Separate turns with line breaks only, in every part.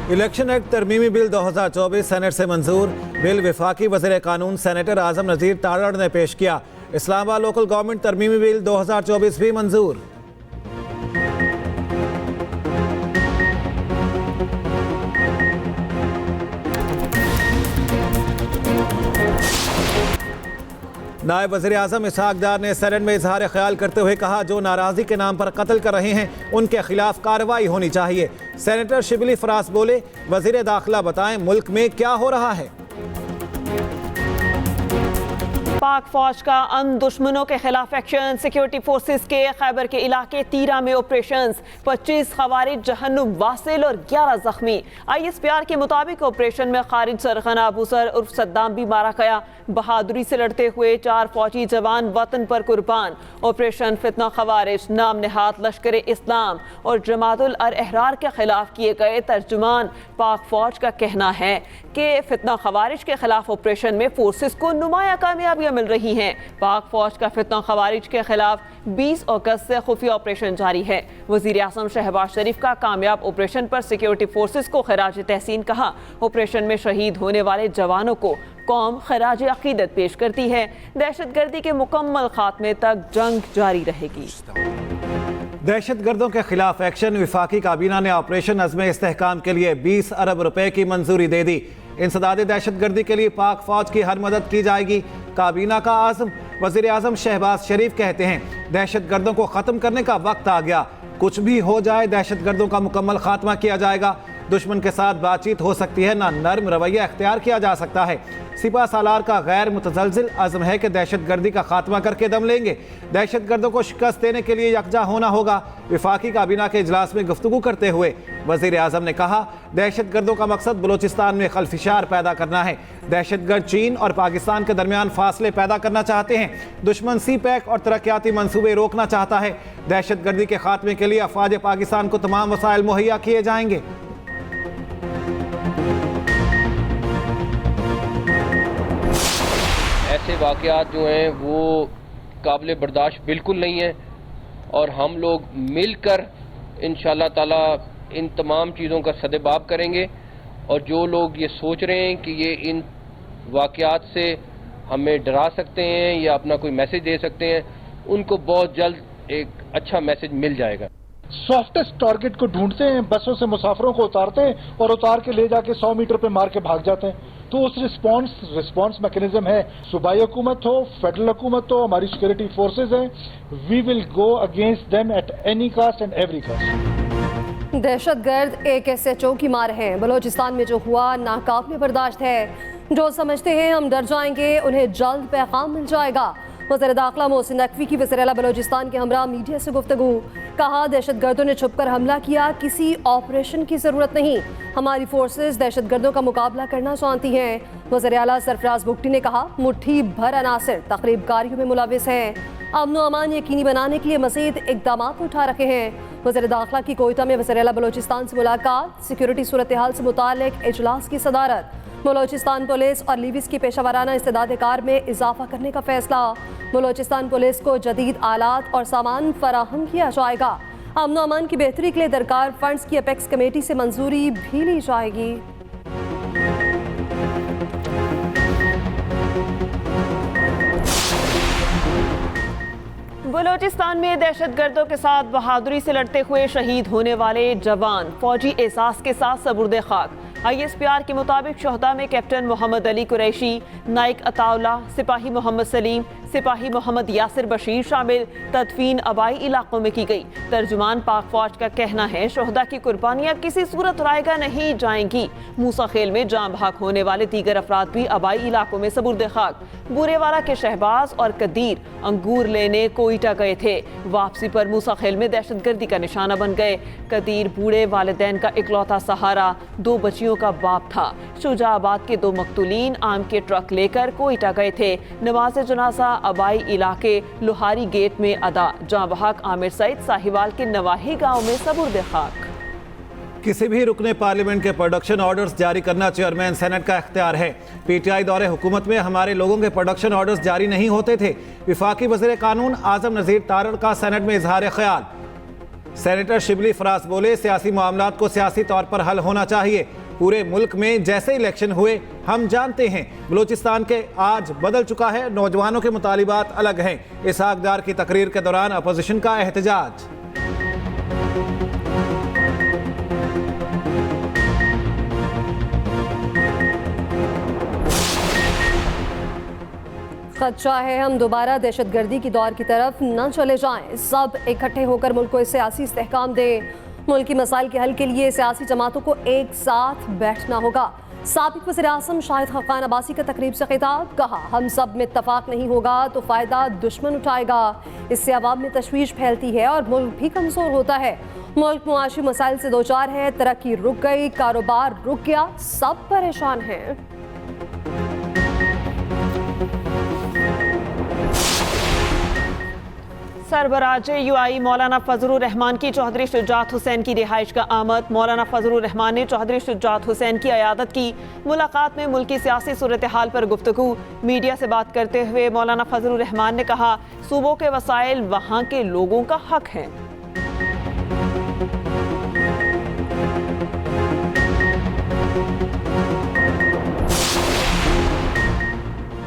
Election act तरमीमी bill 2024 senate से मंजूर। Bill वफाकी वज़ीर कानून सेनेटर आज़म नज़ीर तारड़ ने पेश किया। इस्लामाबाद लोकल गवर्नमेंट तरमीमी बिल 2024 भी मंजूर। नायब वज़ीर आज़म इसहाक डार ने सेनेट में इजहार ख्याल करते हुए कहा, जो नाराज़गी के नाम पर कत्ल कर रहे हैं उनके खिलाफ कार्रवाई होनी चाहिए। सेनेटर शिबली फराज बोले, वज़ीर दाखिला बताएं मुल्क में क्या हो रहा है।
पाक फौज का अन दुश्मनों के खिलाफ एक्शन। सिक्योरिटी फोर्सेस के खैबर के इलाके तीरा में ऑपरेशंस। 25 खवारिज जहन्नुम वासिल और 11 जख्मी। ISPR के मुताबिक ऑपरेशन में खारिज सरखना अबूसर उर्फ सद्दाम भी मारा गया। बहादुरी से लड़ते हुए 4 फौजी जवान वतन पर कुर्बान। ऑपरेशन फितना खवारिज नाम नेहाद लश्कर इस्लाम और जमातुल अहरार के खिलाफ किए गए। तर्जुमान पाक फौज का कहना है कि फितना खवारिज के खिलाफ ऑपरेशन में फोर्सेस को नुमाया कामयाबियां मिल रही हैं। पाक फौज का फितना खवारिज के खिलाफ 20 अगस्त से खुफिया ऑपरेशन जारी है। वजीर आज़म शहबाज शरीफ का कामयाब ऑपरेशन पर सिक्योरिटी फोर्सेस को खराज तहसीन कहा। ऑपरेशन में शहीद होने वाले जवानों को कौम खराज अकीदत पेश करती है। दहशतगर्दी के मुकम्मल खात्मे तक जंग जारी रहेगी।
दहशतगर्दों के खिलाफ एक्शन। वफाकी काबीना ने ऑपरेशन अज़्म इस्तेहकाम के लिए 20 अरब रुपए की मंजूरी दे दी। इंसदाद दहशतगर्दी के लिए पाक फौज की हर मदद की जाएगी। काबीना का आज़म। वज़ीर आज़म शहबाज शरीफ कहते हैं, दहशतगर्दों को ख़त्म करने का वक्त आ गया। कुछ भी हो जाए दहशतगर्दों का मुकम्मल खात्मा किया जाएगा। दुश्मन के साथ बातचीत हो सकती है, ना नर्म रवैया इख्तियार किया जा सकता है। सिपा सालार का गैर मुतज़लज़िल अज़्म है कि दहशतगर्दी का खात्मा करके दम लेंगे। दहशतगर्दों को शिकस्त देने के लिए यकजा होना होगा। वफाकी काबीना के इजलास में गुफ्तगू करते हुए वज़ीर आज़म ने कहा, दहशतगर्दों का मकसद बलोचिस्तान में खलफिशार पैदा करना है। दहशतगर्द चीन और पाकिस्तान के दरमियान फासले पैदा करना चाहते हैं। दुश्मन CPEC और तरक्याती मंसूबे रोकना चाहता है। दहशतगर्दी के खात्मे के लिए अफवाज पाकिस्तान को तमाम वसाइल मुहैया किए जाएंगे।
ऐसे वाक़यात जो हैं वो काबिल बर्दाश्त बिल्कुल नहीं है और हम लोग मिलकर इंशाअल्लाह ताला इन तमाम चीज़ों का सदेबाब करेंगे। और जो लोग ये सोच रहे हैं कि ये इन वाक़यात से हमें डरा सकते हैं या अपना कोई मैसेज दे सकते हैं, उनको बहुत जल्द एक अच्छा मैसेज मिल जाएगा।
सॉफ्टेस्ट टारगेट को ढूंढते हैं, बसों से मुसाफिरों को उतारते हैं और उतार के ले जाके 100 मीटर पे मार के भाग जाते हैं। तो उस रिस्पॉन्स मैकेनिज्म है, सूबाई हुकूमत हो, फेडरल हुकूमत हो, हमारी सिक्योरिटी फोर्सेज हैं, we will go against them at any cost and every cost.
दहशतगर्द एक SHO की मार है। बलोचिस्तान में जो हुआ नाकाबिले बर्दाश्त है। जो समझते हैं हम डर जाएंगे, उन्हें जल्द पैगाम मिल जाएगा। वज़ीर दाखिला मोहसिन नकवी की वज़ीर आला बलोचिस्तान के हमरा मीडिया से गुफ्तगू। कहा, दहशतगर्दों ने छुपकर हमला किया, किसी ऑपरेशन की ज़रूरत नहीं। हमारी फोर्सेस दहशतगर्दों का मुकाबला करना जानती हैं। वज़ीर आला सरफराज बुगटी ने कहा, मुट्ठी भर अनासिर तक़रीबकारियों में मुलविस हैं। अमन व अमान यकीनी बनाने के लिए मज़ीद इक़दाम उठा रखे हैं। वज़ीर दाखिला की कोयटा में वज़ीर आला बलोचिस्तान से मुलाकात। सिक्योरिटी सूरत हाल से मुताल्लिक़ इजलास की सदारत। बलोचिस्तान पुलिस और लीविस की पेशावराना इस्तेदाद कार में इजाफा करने का फैसला। बलोचिस्तान पुलिस को जदीद आलात और सामान फराहम किया जाएगा। अमन व अमान की बेहतरी के लिए दरकार फंड्स की अपेक्स कमेटी से मंजूरी भी ली जाएगी।
बलोचिस्तान में दहशतगर्दों के साथ बहादुरी से लड़ते हुए शहीद होने वाले जवान फौजी एहसास के साथ सबुर्दे खाक। ISPR के मुताबिक शहदा में कैप्टन मोहम्मद अली कुरैशी, नाइक अताउल्ला, सिपाही मोहम्मद सलीम, सिपाही मोहम्मद यासिर बशीर शामिल। तदफीन आबाई इलाकों में की गई। तर्जुमान पाक फौज का कहना है, शहदा की कुर्बानियाँ किसी सूरत रायगा नहीं जाएंगी। मूसा खेल में जान भाग होने वाले दीगर अफराद भी आबाई इलाकों में सबुर्दे खाक। बुरेवाला के शहबाज और कदीर अंगूर लेने कोयटा गए थे। वापसी पर मूसा खेल में दहशतगर्दी का निशाना बन गए। कदीर बूढ़े वालिदैन का इकलौता सहारा, 2 बच्चियों का बाप था। शुजाबाद के 2 मकतूलीन आम के ट्रक लेकर कोयटा गए थे। नमाज जनाजा आबाई इलाके लोहारी गेट में अदा। जहां बहाक आमिर सईद साहिवाल के नवाही गांव में सबुर्दे खाक।
किसी भी रुकने पार्लियामेंट के प्रोडक्शन ऑर्डर्स जारी करना चेयरमैन सेनेट का इख्तियार है। PTI दौरे हुकूमत में हमारे लोगों के प्रोडक्शन ऑर्डर्स जारी नहीं होते थे। वफाकी वज़ीर कानून आज़म नज़ीर तारड़ का सेनेट में इजहार ख्याल। सेनेटर शिबली फराज बोले, सियासी मामलात को सियासी तौर पर हल होना चाहिए। पूरे मुल्क में जैसे इलेक्शन हुए हम जानते हैं। बलूचिस्तान के आज बदल चुका है, नौजवानों के मुतालिबात अलग हैं। इसहाक डार की तकरीर के दौरान अपोजिशन का एहतजाज।
खदशा है हम दोबारा दहशतगर्दी की दौर की तरफ न चले जाएं। सब इकट्ठे होकर मुल्क को सियासी इस्तेहकाम दें। मुल्क की मसाइल के हल के लिए सियासी जमातों को एक साथ बैठना होगा। साबिक वज़ीर आज़म शाहिद खान अब्बासी का तकरीब से खिताब, कहा हम सब में इत्तफाक नहीं होगा तो फ़ायदा दुश्मन उठाएगा। इससे अवाम में तशवीश फैलती है और मुल्क भी कमज़ोर होता है। मुल्क मुआशी मसाइल से दो चार है, तरक्की रुक गई, कारोबार रुक गया, सब परेशान हैं।
सरबराज यूआई मौलाना फजलुर रहमान की चौधरी शुजात हुसैन की रिहाइश का आमद। मौलाना फजलुर रहमान ने चौधरी शुजात हुसैन की अयादत की। मुलाकात में मुल्की सियासी सूरत हाल पर गुफ्तगू। मीडिया से बात करते हुए मौलाना फजलुर रहमान ने कहा, सूबों के वसाइल वहाँ के लोगों का हक है।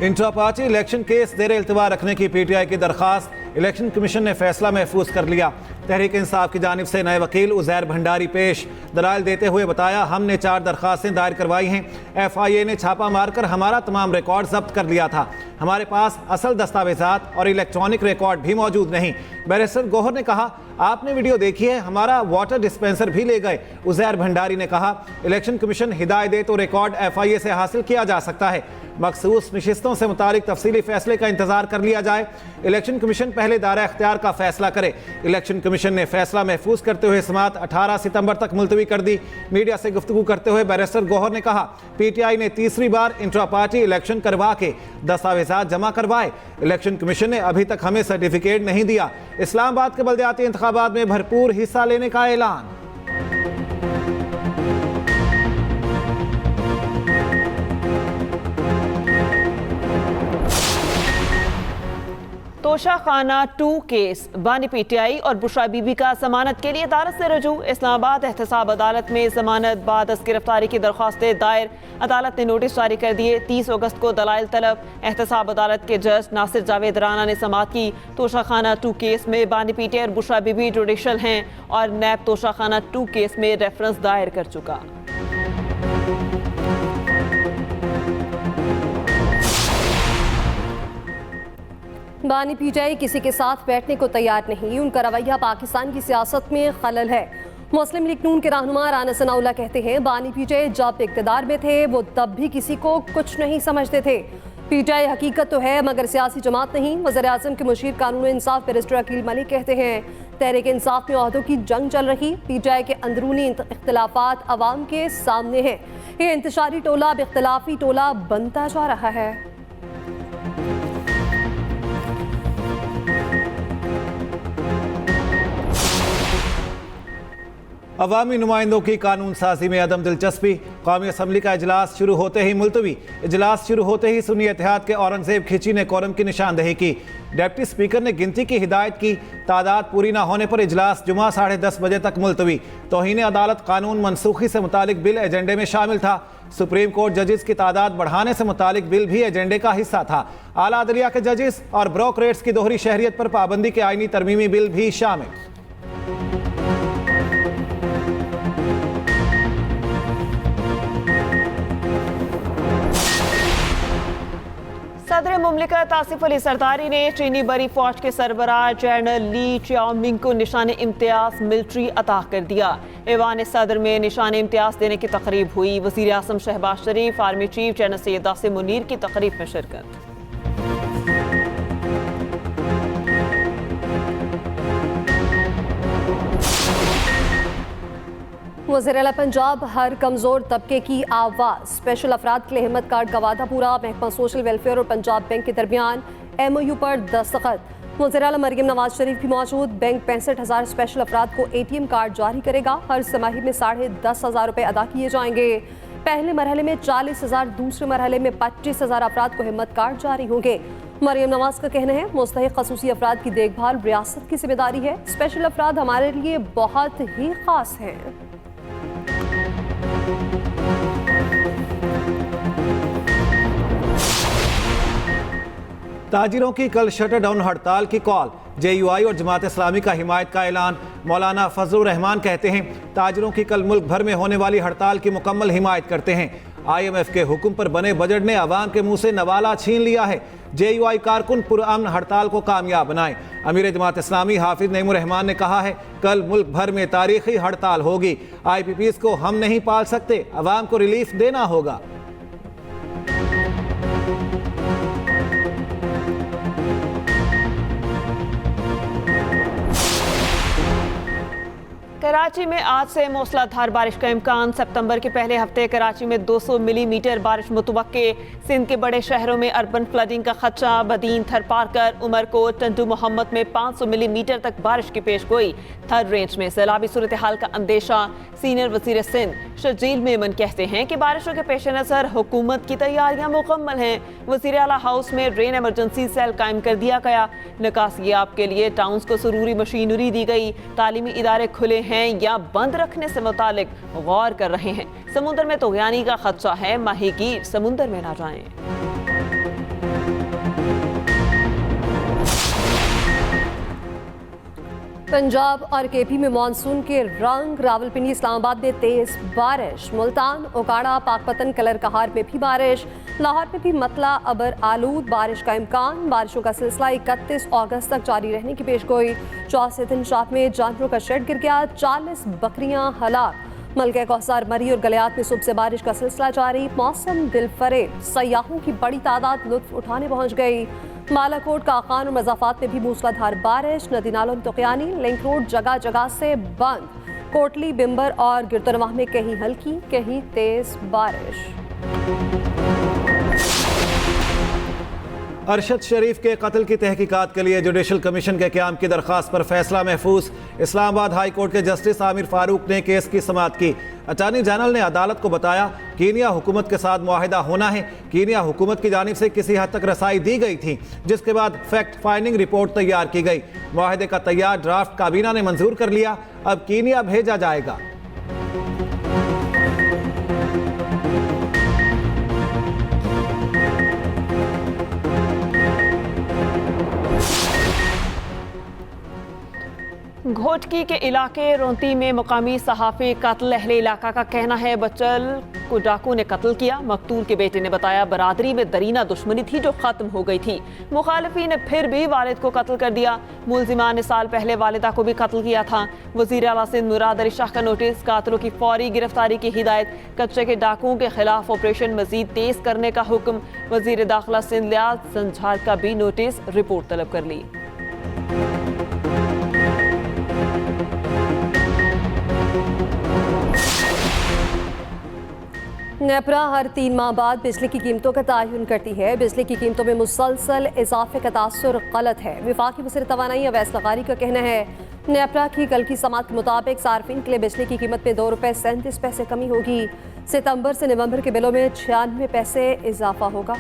इंट्रा पार्टी इलेक्शन केस देर इल्तवा रखने की पीटीआई की दरखास्त इलेक्शन कमीशन ने फैसला महफूज कर लिया। तहरीक इंसाफ की जानिब से नए वकील उज़ैर भंडारी पेश। दलाइल देते हुए बताया, हमने 4 दरखास्तें दायर करवाई हैं। FIA ने छापा मारकर हमारा तमाम रिकॉर्ड जब्त कर लिया था। हमारे पास असल दस्तावेजात और इलेक्ट्रॉनिक रिकॉर्ड भी मौजूद नहीं। बैरिस्टर गौहर ने कहा, आपने वीडियो देखी है, हमारा वाटर डिस्पेंसर भी ले गए। उज़ैर भंडारी ने कहा, इलेक्शन कमीशन हिदायत दे तो रिकॉर्ड FIA से हासिल किया जा सकता है। मखसूस नशिस्तों से मुतालिक तफसीली फैसले का इंतजार कर लिया जाए। इलेक्शन कमीशन पहले दायरा इख्तियार का फैसला करे। इलेक्शन कमीशन ने फैसला महफूज करते हुए समाअत 18 सितंबर तक मुलतवी कर दी। मीडिया से गुफ्तगू करते हुए बैरिस्टर गौहर ने कहा, PTI ने तीसरी बार इंट्रा पार्टी इलेक्शन करवा के दस्तावेजात जमा करवाए। इलेक्शन कमीशन ने अभी तक हमें सर्टिफिकेट नहीं दिया। इस्लामाबाद के बल्दियाती इंतखाबात में भरपूर हिस्सा लेने का ऐलान।
तोशा खाना 2 केस, बानी PTI और बुशरा बीबी का जमानत के लिए अदालत से रजू। इस्लामाबाद एहतसाब अदालत में जमानत बाद गिरफ्तारी की दरख्वास्तें दायर। अदालत ने नोटिस जारी कर दिए। 30 अगस्त को दलाइल तलब। एहतसाब अदालत के जज नासिर जावेद राना ने समाअत की। तोशा खाना 2 केस में बानी PTI और बुशरा बीबी जुडिशल हैं और नैब तोशा खाना 2 केस में रेफरेंस दायर कर चुका।
बानी PTI किसी के साथ बैठने को तैयार नहीं। उनका रवैया पाकिस्तान की सियासत में खलल है। मुस्लिम लीग नून के रहनुमा राना सनाउल्लाह कहते हैं, बानी PTI जब इक़्तिदार में थे वो तब भी किसी को कुछ नहीं समझते थे। PTI हकीकत तो है मगर सियासी जमात नहीं। वज़ीर आज़म के मुशीर कानून इंसाफ बैरिस्टर अकील मलिक कहते हैं, तहरीक इंसाफ में ओहदों की जंग चल रही। PTI के अंदरूनी इख्तिलाफात अवाम के सामने हैं। ये इंतशारी टोला अब इख्तिलाफी टोला बनता जा रहा है।
अवामी नुमाइंदों की कानून साजी में अदम दिलचस्पी। कौमी असम्बली का इजलास शुरू होते ही मुलतवी। इजलास शुरू होते ही सुन्नी इत्तेहाद के औरंगजेब खिची ने कोरम की निशानदेही की। डिप्टी स्पीकर ने गिनती की हिदायत की। तादाद पूरी न होने पर इजलास जुमा 10:30 बजे तक मुलतवी। तौहीन अदालत कानून मनसूखी से मुतालिक बिल एजेंडे में शामिल था। सुप्रीम कोर्ट जजेस की तादाद बढ़ाने से मुतालिक बिल भी एजेंडे का हिस्सा था। आला अदलिया के जजेस और ब्रोकरेट्स की दोहरी शहरियत पर पाबंदी के आईनी तरमीमी बिल भी शामिल।
सदर मुमलिकत आसिफ अली सरदारी ने चीनी बरी फौज के सरबराह जनरल ली चियाओमिंग को निशान इम्तियाज मिलिट्री अता कर दिया। ऐवान सदर में निशान इम्तियाज देने की तकरीब हुई। वज़ीर आज़म Shahbaz Sharif, army chief general Syed Asim Munir की तकरीब में शिरकत।
वज़ीर आला पंजाब हर कमज़ोर तबके की आवाज़। स्पेशल अफराद के लिए हिम्मत कार्ड का वादा पूरा। महकमा सोशल वेलफेयर और पंजाब बैंक के दरमियान MOU पर दस्तखत। वज़ीर आला मरियम नवाज शरीफ भी मौजूद। बैंक 65,000 स्पेशल अफराद को ATM कार्ड जारी करेगा। हर समाही में 10,500 रुपये अदा किए जाएंगे। पहले मरहले में 40,000, दूसरे मरहले में 25,000 अफराद को हिम्मत कार्ड जारी होंगे। मरियम नवाज का कहना है मुस्तहिक खसूसी अफराद की देखभाल रियासत की जिम्मेदारी है। स्पेशल अफराद हमारे लिए बहुत ही खास हैं।
ताजिरों की कल शटर डाउन हड़ताल की कॉल, JUI और जमात इस्लामी का हिमायत का ऐलान। मौलाना फजलुर रहमान कहते हैं ताजिरों की कल मुल्क भर में होने वाली हड़ताल की मुकम्मल हिमायत करते हैं। IMF के हुक्म पर बने बजट ने अवाम के मुंह से नवाला छीन लिया है। JUI कारकुन पुरअमन हड़ताल को कामयाब बनाएं। अमीर जमात इस्लामी हाफिज नईमुर रहमान ने कहा है कल मुल्क भर में तारीखी हड़ताल होगी। IPPs को हम नहीं पाल सकते, अवाम को रिलीफ देना होगा।
कराची में आज से मूसलाधार बारिश का इम्कान। सितंबर के पहले हफ्ते कराची में 200 मिलीमीटर बारिश मुतवक्के। सिंध के बड़े शहरों में अर्बन फ्लडिंग का खदशा। बदीन, थरपारकर, उमरकोट, टंडू मोहम्मद में 500 मिलीमीटर तक बारिश की पेश गोई। थर्ड रेंज में सैलाबी सूरत हाल का अंदेशा। सीनियर वजीर सिंध शजील मेमन कहते हैं कि बारिशों के पेश नज़र हुकूमत की तैयारियां मुकम्मल हैं। वज़ीर आला हाउस में रेन एमरजेंसी सेल कायम कर दिया गया। निकासियाब के लिए टाउन्स को ज़रूरी मशीनरी दी गई। तालीमी इदारे खुले हैं या बंद रखने से मुतालिक गौर कर रहे हैं। समुद्र में तूग़यानी का खदशा है, माहीगीर समुद्र में ना जाएं।
पंजाब और KP में मानसून के रंग। रावलपिंडी, इस्लामाबाद में तेज बारिश। मुल्तान, ओकाड़ा, पाकपतन, कलर कहार में भी बारिश। लाहौर में भी मतला अबर आलूद बारिश का इम्कान। बारिशों का सिलसिला 31 अगस्त तक जारी रहने की पेशगोई। चौथे दिन शाह में जानवरों का शेड गिर गया। 40 बकरियां हलाक। मलके कौसार, मरी और गलियात में सुबह से बारिश का सिलसिला जारी। मौसम दिलफरेब, सयाहों की बड़ी तादाद लुत्फ उठाने पहुंच गई। बालाकोट, काखान और मज़ाफात में भी मूसलाधार बारिश। नदी नालों में तूग़यानी। लिंक रोड जगह जगह से बंद। कोटली, बिम्बर और गिरतनवाह में कहीं हल्की कहीं तेज बारिश।
अरशद शरीफ के कत्ल की तहकीकात के लिए जुडिशल कमीशन के क़याम की दरख्वास्त पर फैसला महफूज। इस्लामाबाद हाई कोर्ट के जस्टिस आमिर फारूक ने केस की समाअत की। अटॉर्नी जनरल ने अदालत को बताया कीनिया हुकूमत के साथ मुआहिदा होना है। कीनिया हुकूमत की जानिब से किसी हद तक रसाई दी गई थी, जिसके बाद फैक्ट फाइंडिंग रिपोर्ट तैयार की गई। मुआहिदे का तैयार ड्राफ्ट काबीना ने मंजूर कर लिया, अब कीनिया भेजा जाएगा।
घोटकी के इलाके रोंती में मुकामी सहाफ़ी कत्ल। अहले इलाका का कहना है बच्चल को डाकू ने कत्ल किया। मकतूल के बेटे ने बताया बरादरी में दरीना दुश्मनी थी जो ख़त्म हो गई थी। मुखालिफी ने फिर भी वालिद को कत्ल कर दिया। मुलजिमान ने साल पहले वालिदा को भी कत्ल किया था। वज़ीर आला सिंध मुराद अली शाह का नोटिस। कातिलों की फौरी गिरफ्तारी की हिदायत। कच्चे के डाकुओं के खिलाफ ऑपरेशन मजीद तेज करने का हुक्म। वज़ीर दाखिला सिंध लियाज संझार का भी नोटिस, रिपोर्ट तलब कर ली।
नेपरा हर 3 माह बाद बिजली की कीमतों का तयन करती है। बिजली की कीमतों में मुसलसल इजाफे का तासुर गलत है। वफाकी वज़ीर तवानाई अवैस लगारी का कहना है नेपरा की कल की समाअत के मुताबिक सार्फिन के लिए बिजली की कीमत में 2 रुपये 37 पैसे कमी होगी। सितंबर से नवंबर के बिलों में 96 पैसे इजाफा होगा।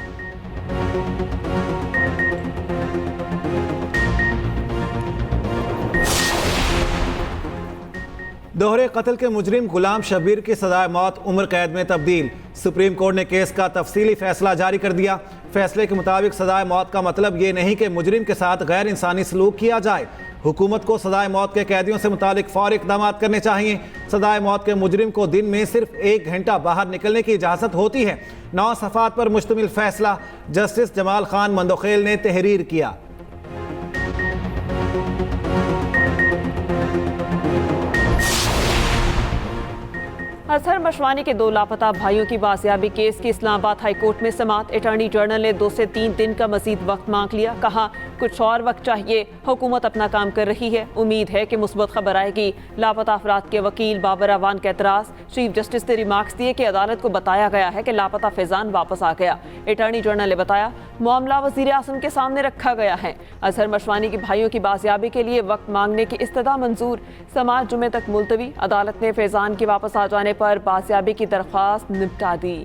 दोहरे कत्ल के मुजरिम गुलाम शब्बीर की सजाए मौत उम्र कैद में तब्दील। सुप्रीम कोर्ट ने केस का तफसीली फैसला जारी कर दिया। फैसले के मुताबिक सजाए मौत का मतलब ये नहीं कि मुजरिम के साथ गैर इंसानी सलूक किया जाए। हुकूमत को सजाए मौत के कैदियों से मुतालिक फौरी इक़दाम करने चाहिए। सजाए मौत के मुजरिम को दिन में सिर्फ 1 घंटा बाहर निकलने की इजाज़त होती है। 9 सफ़ात पर मुश्तमिल फैसला जस्टिस जमाल खान मंदोखेल ने तहरीर किया।
अजहर मशवानी के 2 लापता भाइयों की बाजियाबी केस की इस्लामाबाद हाई कोर्ट में समाअत। अटॉर्नी जनरल ने 2 से 3 दिन का मजीद वक्त मांग लिया। कहा कुछ और वक्त चाहिए, हुकूमत अपना काम कर रही है, उम्मीद है कि मुस्बत खबर आएगी। लापता अफराद के वकील बाबर अवान का एतराज़। चीफ जस्टिस ने रिमार्क्स दिए कि अदालत को बताया गया है कि लापता फैजान वापस आ गया। अटॉर्नी जनरल ने बताया मामला वज़ीर आज़म के सामने रखा गया है। अजहर मशवानी के भाइयों की बाजियाबी के लिए वक्त मांगने की इस्तदा मंजूर। समाअत जुमे तक मुलतवी। अदालत ने फैजान के वापस आ जाने पर बाजियाबी की दरख्वास्त निपटा दी।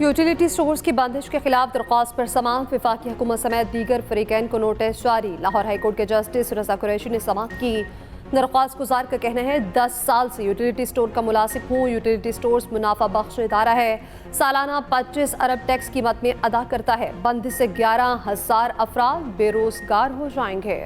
यूटिलिटी स्टोर्स की बंदिश के खिलाफ दरख्वास्त पर समाअत वफाकी हुकूमत समेत दीगर फरीकैन को नोटिस जारी। लाहौर हाईकोर्ट के जस्टिस रजा कुरैशी ने समाअत की। दरख्वास्त गुजार का कहना है 10 साल से यूटिलिटी स्टोर का मुलासिब हूँ। यूटिलिटी स्टोर्स मुनाफा बख्श इदारा है, सालाना 25 अरब टैक्स कीमत में अदा करता है। बंदिश से 11,000 अफराद बेरोजगार हो जाएंगे।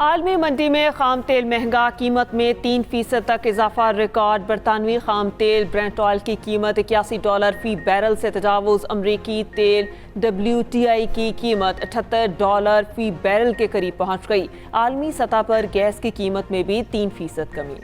आलमी मंडी में खाम तेल महंगा, कीमत में 3% तक इजाफा रिकॉर्ड। बरतानवी खाम तेल ब्रेंट ऑयल की कीमत $81 फी बैरल से तजावुज। अमरीकी तेल WTI की कीमत $78 फी बैरल के करीब पहुंच गई। आलमी सतह पर गैस की कीमत में भी 3% कमी।